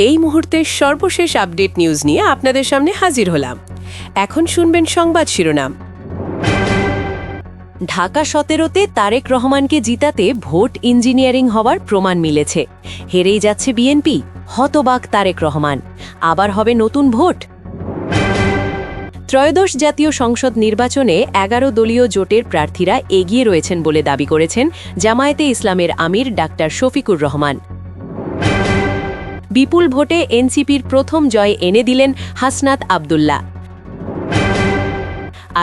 এই মুহূর্তের সর্বশেষ আপডেট নিউজ নিয়ে আপনাদের সামনে হাজির হলাম। এখন শুনবেন সংবাদ শিরোনাম। ঢাকা 17-তে তারেক রহমানকে জিতাতে ভোট ইঞ্জিনিয়ারিং হওয়ার প্রমাণ মিলেছে। হেরেই যাচ্ছে বিএনপি, হতবাক তারেক রহমান। আবার হবে নতুন ভোট। ত্রয়োদশ জাতীয় সংসদ নির্বাচনে 11 দলীয় জোটের প্রার্থীরা এগিয়ে রয়েছেন বলে দাবি করেছেন জামায়াতে ইসলামের আমির ডাক্তার শফিকুর রহমান। বিপুল ভোটে এনসিপির প্রথম জয় এনে দিলেন হাসনাত আব্দুল্লাহ।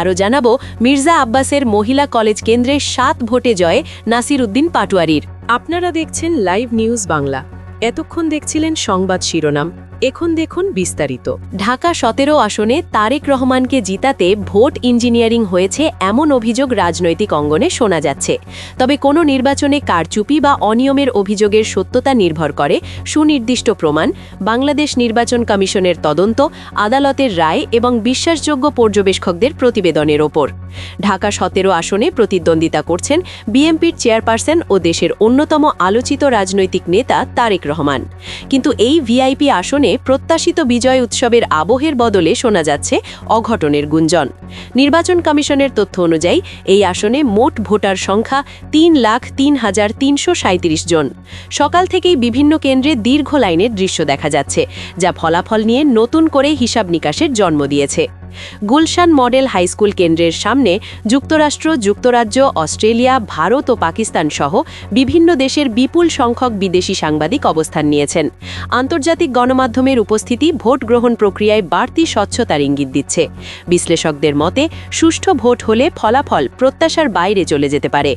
আরও জানাবো, মির্জা আব্বাসের মহিলা কলেজ কেন্দ্রে 7 ভোটে জয় নাসির উদ্দিন পাটোয়ারির। আপনারা দেখছেন লাইভ নিউজ বাংলা। এতক্ষণ দেখছিলেন সংবাদ শিরোনাম, এখন দেখুন বিস্তারিত। ঢাকা 17 আসনে তারেক রহমানকে জিতাতে ভোট ইঞ্জিনিয়ারিং হয়েছে এমন অভিযোগ রাজনৈতিক অঙ্গনে শোনা যাচ্ছে। তবে কোনো নির্বাচনে কারচুপি বা অনিয়মের অভিযোগের সত্যতা নির্ভর করে সুনির্দিষ্ট প্রমাণ, বাংলাদেশ নির্বাচন কমিশনের তদন্ত, আদালতের রায় এবং বিশ্বাসযোগ্য পর্যবেক্ষকদের প্রতিবেদনের ওপর। ঢাকা 17 আসনে প্রতিদ্বন্দ্বিতা করছেন বিএনপির চেয়ারপারসন ও দেশের অন্যতম আলোচিত রাজনৈতিক নেতা তারেক রহমান। কিন্তু এই ভিআইপি আসনে প্রত্যাশিত বিজয় উৎসবের আবহের বদলে শোনা যাচ্ছে অঘটনের গুঞ্জন। নির্বাচন কমিশনের তথ্য অনুযায়ী এই আসনে মোট ভোটার সংখ্যা 3,03,337 জন। সকাল থেকেই বিভিন্ন কেন্দ্রে দীর্ঘ লাইনের দৃশ্য দেখা যাচ্ছে, যা ফলাফল নিয়ে নতুন করে হিসাব নিকাশের জন্ম দিয়েছে। গুলশান মডেল হাইস্কুল কেন্দ্রের সামনে যুক্তরাষ্ট্র, যুক্তরাজ্য, অস্ট্রেলিয়া, ভারত ও পাকিস্তান সহ বিভিন্ন দেশের বিপুল সংখ্যক বিদেশি সাংবাদিক অবস্থান নিয়েছেন। আন্তর্জাতিক গণমাধ্যমের উপস্থিতি ভোট গ্রহণ প্রক্রিয়ায় বাড়তি স্বচ্ছতার ইঙ্গিত দিচ্ছে। বিশ্লেষকদের মতে, সুষ্ঠু ভোট হলে ফলাফল প্রত্যাশার বাইরে চলে যেতে পারে।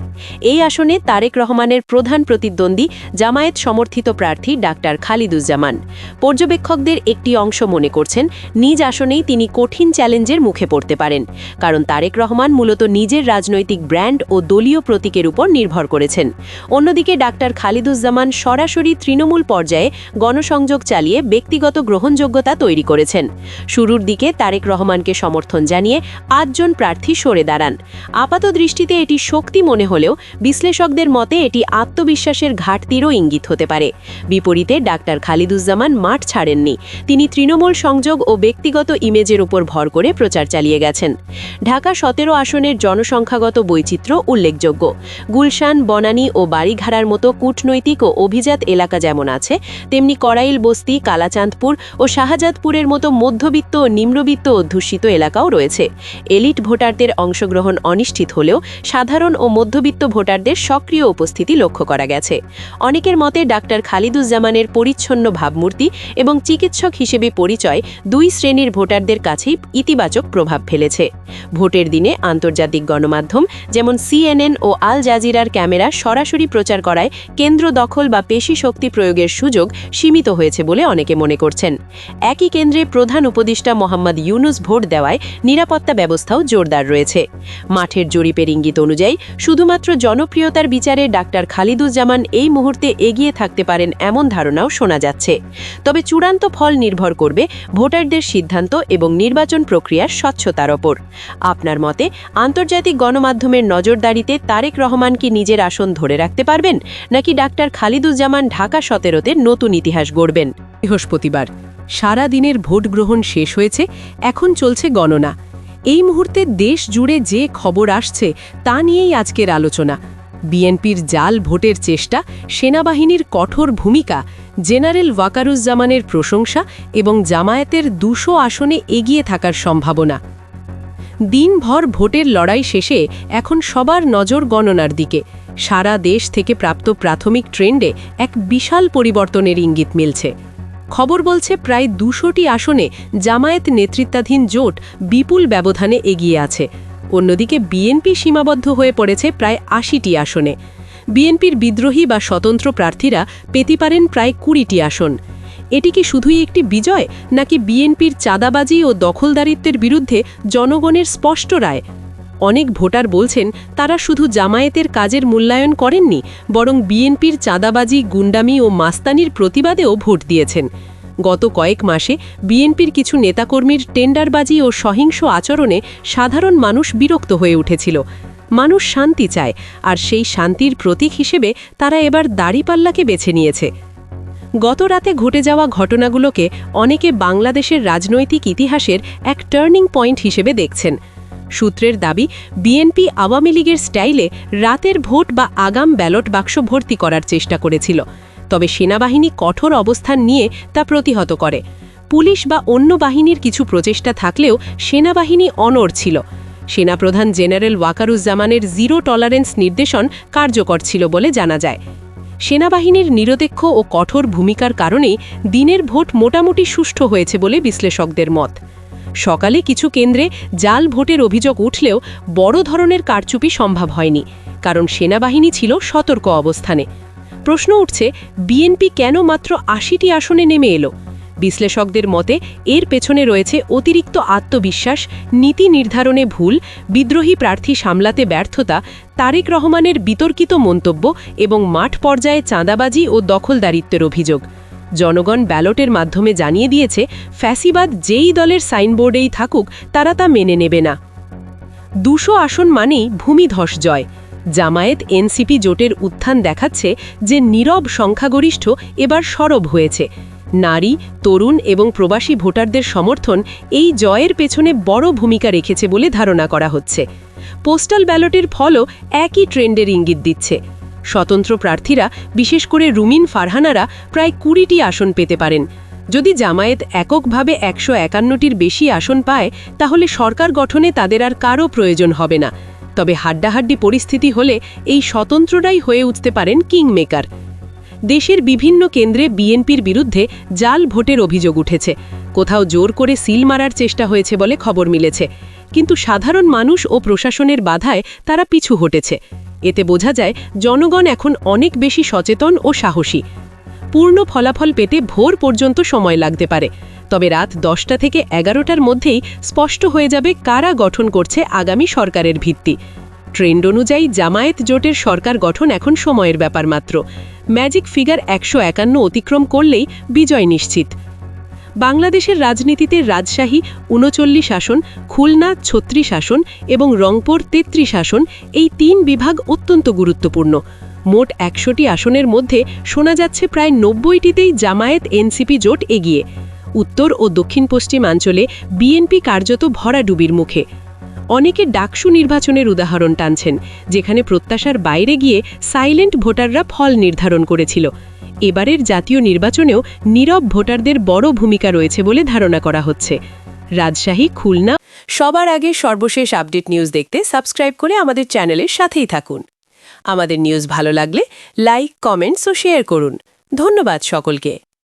এই আসনে তারেক রহমানের প্রধান প্রতিদ্বন্দ্বী জামায়াত সমর্থিত প্রার্থী ডাক্তার খালিদুজ্জামান। পর্যবেক্ষকদের একটি অংশ মনে করছেন নিজ আসনেই তিনি কঠিন চ্যালেঞ্জের মুখে পড়তে পারেন, কারণ তারেক রহমান মূলত নিজের রাজনৈতিক ব্র্যান্ড ও দলীয় প্রতীকের উপর নির্ভর করেছেন। অন্যদিকে ডাক্তার খালিদুজ্জামান সরাসরি তৃণমূল পর্যায়ে গণসংযোগ চালিয়ে ব্যক্তিগত গ্রহণযোগ্যতা তৈরি করেছেন। শুরুর দিকে তারেক রহমানকে সমর্থন জানিয়ে 5 জন প্রার্থী সরে দাঁড়ান। আপাত দৃষ্টিতে এটি শক্তি মনে হলেও বিশ্লেষকদের মতে এটি আত্মবিশ্বাসের ঘাটতিরও ইঙ্গিত হতে পারে। বিপরীতে ডাক্তার খালিদুজ্জামান মাঠ ছাড়েননি। তিনি তৃণমূল সংযোগ ও ব্যক্তিগত ইমেজের উপর ভর করে প্রচার চালিয়ে গেছেন। ঢাকা 17 আসনের জনসংখ্যাগত বৈচিত্র্য উল্লেখযোগ্য। গুলশান, বনানী ও বাড়িঘাড়ার মতো কূটনৈতিক ও অভিজাত এলাকা যেমন আছে, তেমনি করাইল বস্তি, কালাচাঁদপুর ও শাহজাদপুরের মতো মধ্যবিত্ত ও নিম্নবিত্ত অধ্যুষিত এলাকাও রয়েছে। এলিট ভোটারদের অংশগ্রহণ অনিশ্চিত হলেও সাধারণ ও মধ্যবিত্ত ভোটারদের সক্রিয় উপস্থিতি লক্ষ্য করা গেছে। অনেকের মতে ডাক্তার খালিদুজ্জামানের পরিচ্ছন্ন ভাবমূর্তি এবং চিকিৎসক হিসেবে পরিচয় 2 শ্রেণীর ভোটারদের কাছেই ইতিবাচক প্রভাব ফেলেছে। ভোটের দিনে আন্তর্জাতিক গণমাধ্যম যেমন CNN ও আল জাজিরার ক্যামেরা সরাসরি প্রচার করায় কেন্দ্র দখল বা পেশি শক্তি প্রয়োগের সুযোগ সীমিত হয়েছে বলে অনেকে মনে করছেন। একই কেন্দ্রে প্রধান উপদেষ্টা মোহাম্মদ ইউনুস ভোট দেওয়ায় নিরাপত্তা ব্যবস্থাও জোরদার রয়েছে। মাঠের জরিপের ইঙ্গিত অনুযায়ী শুধুমাত্র জনপ্রিয়তার বিচারে ডাক্তার খালিদুজ্জামান এই মুহূর্তে এগিয়ে থাকতে পারেন এমন ধারণাও শোনা যাচ্ছে। তবে চূড়ান্ত ফল নির্ভর করবে ভোটারদের সিদ্ধান্ত এবং নির্বাচন প্রক্রিয়ার স্বচ্ছতার ওপর। আপনার মতে আন্তর্জাতিক গণমাধ্যমের নজরদারিতে তারেক রহমান কি নিজের আসন ধরে রাখতে পারবেন, নাকি ডাক্তার খালিদুজ্জামান ঢাকা 17-তে নতুন ইতিহাস গড়বেন? বৃহস্পতিবার সারা দিনের ভোট গ্রহণ শেষ হয়েছে, এখন চলছে গণনা। এই মুহূর্তে দেশ জুড়ে যে খবর আসছে তা নিয়েই আজকের আলোচনা। বিএনপির জাল ভোটের চেষ্টা, সেনাবাহিনীর কঠোর ভূমিকা, জেনারেল ওয়াকারুজ্জামানের প্রশংসা এবং জামায়াতের 200 আসনে এগিয়ে থাকার সম্ভাবনা। দিনভর ভোটের লড়াই শেষে এখন সবার নজর গণনার দিকে। সারা দেশ থেকে প্রাপ্ত প্রাথমিক ট্রেন্ডে এক বিশাল পরিবর্তনের ইঙ্গিত মিলছে। খবর বলছে প্রায় 200টি আসনে জামায়াত নেতৃত্বাধীন জোট বিপুল ব্যবধানে এগিয়ে আছে। অন্যদিকে বিএনপি সীমাবদ্ধ হয়ে পড়েছে প্রায় 80টি আসনে। বিএনপির বিদ্রোহী বা স্বতন্ত্র প্রার্থীরা পেতে পারেন প্রায় 20টি আসন। এটি কি শুধুই একটি বিজয়, নাকি বিএনপির চাঁদাবাজি ও দখলদারিত্বের বিরুদ্ধে জনগণের স্পষ্ট রায়? অনেক ভোটার বলছেন তারা শুধু জামায়াতের কাজের মূল্যায়ন করেননি, বরং বিএনপির চাঁদাবাজি, গুন্ডামি ও মাস্তানির প্রতিবাদেও ভোট দিয়েছেন। গত কয়েক মাসে বিএনপির কিছু নেতাকর্মীর টেন্ডারবাজি ও সহিংস আচরণে সাধারণ মানুষ বিরক্ত হয়ে উঠেছিল। মানুষ শান্তি চায়, আর সেই শান্তির প্রতীক হিসেবে তারা এবার দাঁড়িপাল্লাকে বেছে নিয়েছে। গত রাতে ঘটে যাওয়া ঘটনাগুলোকে অনেকে বাংলাদেশের রাজনৈতিক ইতিহাসের এক টার্নিং পয়েন্ট হিসেবে দেখছেন। সূত্রের দাবি, বিএনপি আওয়ামী লীগের স্টাইলে রাতের ভোট বা আগাম ব্যালট বাক্স ভর্তি করার চেষ্টা করেছিল, তবে সেনাবাহিনী কঠোর অবস্থান নিয়ে তা প্রতিহত করে। পুলিশ বা অন্য বাহিনীর কিছু প্রচেষ্টা থাকলেও সেনাবাহিনী অনড় ছিল। সেনাপ্রধান জেনারেল ওয়াকারুজ্জামানের জিরো টলারেন্স নির্দেশন কার্যকর ছিল বলে জানা যায়। সেনাবাহিনীর নিরপেক্ষ ও কঠোর ভূমিকার কারণেই দিনের ভোট মোটামুটি সুষ্ঠু হয়েছে বলে বিশ্লেষকদের মত। সকালে কিছু কেন্দ্রে জাল ভোটের অভিযোগ উঠলেও বড় ধরনের কারচুপি সম্ভব হয়নি, কারণ সেনাবাহিনী ছিল সতর্ক অবস্থানে। প্রশ্ন উঠছে, বিএনপি কেন মাত্র ৮০টি আসনে নেমে এলো? বিশ্লেষকদের মতে এর পেছনে রয়েছে অতিরিক্ত আত্মবিশ্বাস, নীতি নির্ধারণে ভুল, বিদ্রোহী প্রার্থী সামলাতে ব্যর্থতা, তারেক রহমানের বিতর্কিত মন্তব্য এবং মাঠ পর্যায়ে চাঁদাবাজি ও দখলদারিত্বের অভিযোগ। জনগণ ব্যালটের মাধ্যমে জানিয়ে দিয়েছে, ফ্যাসিবাদ যেই দলের সাইনবোর্ডেই থাকুক তারা তা মেনে নেবে না। ২০০ আসন মানেই ভূমিধস জয়। জামায়াত এনসিপি জোটের উত্থান দেখাচ্ছে যে নীরব সংখ্যাগরিষ্ঠ এবার সরব হয়েছে। নারী, তরুণ এবং প্রবাসী ভোটারদের সমর্থন এই জয়ের পেছনে বড় ভূমিকা রেখেছে বলে ধারণা করা হচ্ছে। পোস্টাল ব্যালটের ফলও একই ট্রেন্ডের ইঙ্গিত দিচ্ছে। স্বতন্ত্র প্রার্থীরা, বিশেষ করে রুমিন ফারহানারা, প্রায় ২০টি আসন পেতে পারেন। যদি জামায়াত এককভাবে ১৫১টির বেশি আসন পায়, তাহলে সরকার গঠনে তাদের আর কারও প্রয়োজন হবে না। তবে হাড্ডাহাড্ডি পরিস্থিতি হলে এই স্বতন্ত্ররাই হয়ে উঠতে পারেন কিংমেকার। দেশের বিভিন্ন কেন্দ্রে বিএনপির বিরুদ্ধে জাল ভোটের অভিযোগ উঠেছে। কোথাও জোর করে সিল মারার চেষ্টা হয়েছে বলে খবর মিলেছে, কিন্তু সাধারণ মানুষ ও প্রশাসনের বাধায় তারা পিছু হটেছে। এতে বোঝা যায় জনগণ এখন অনেক বেশি সচেতন ও সাহসী। পূর্ণ ফলাফল পেতে ভোর পর্যন্ত সময় লাগতে পারে, তবে রাত ১০টা থেকে ১১টার মধ্যেই স্পষ্ট হয়ে যাবে কারা গঠন করছে আগামী সরকারের ভিত্তি। ট্রেন্ড অনুযায়ী জামায়াত জোটের সরকার গঠন এখন সময়ের ব্যাপার মাত্র। ম্যাজিক ফিগার ১৫১ অতিক্রম করলেই বিজয় নিশ্চিত। বাংলাদেশের রাজনীতিতে রাজশাহী ৩৯ আসন, খুলনা ৩৬ আসন এবং রংপুর ৩৩ আসন, এই ৩ বিভাগ অত্যন্ত গুরুত্বপূর্ণ। মোট ১০০টি আসনের মধ্যে শোনা যাচ্ছে প্রায় ৯০টিতেই জামায়াত এনসিপি জোট এগিয়ে। উত্তর ও দক্ষিণ পশ্চিমাঞ্চলে বিএনপি কার্যত ভরাডুবির মুখে। অনেকে ডাকসু নির্বাচনের উদাহরণ টানছেন, যেখানে প্রত্যাশার বাইরে গিয়ে সাইলেন্ট ভোটাররা ফল নির্ধারণ করেছিল। এবারের জাতীয় নির্বাচনেও নীরব ভোটারদের বড় ভূমিকা রয়েছে বলে ধারণা করা হচ্ছে। রাজশাহী, খুলনা। সবার আগে সর্বশেষ আপডেট নিউজ দেখতে সাবস্ক্রাইব করে আমাদের চ্যানেলের সাথেই থাকুন। আমাদের নিউজ ভালো লাগলে লাইক, কমেন্টস ও শেয়ার করুন। ধন্যবাদ সকলকে।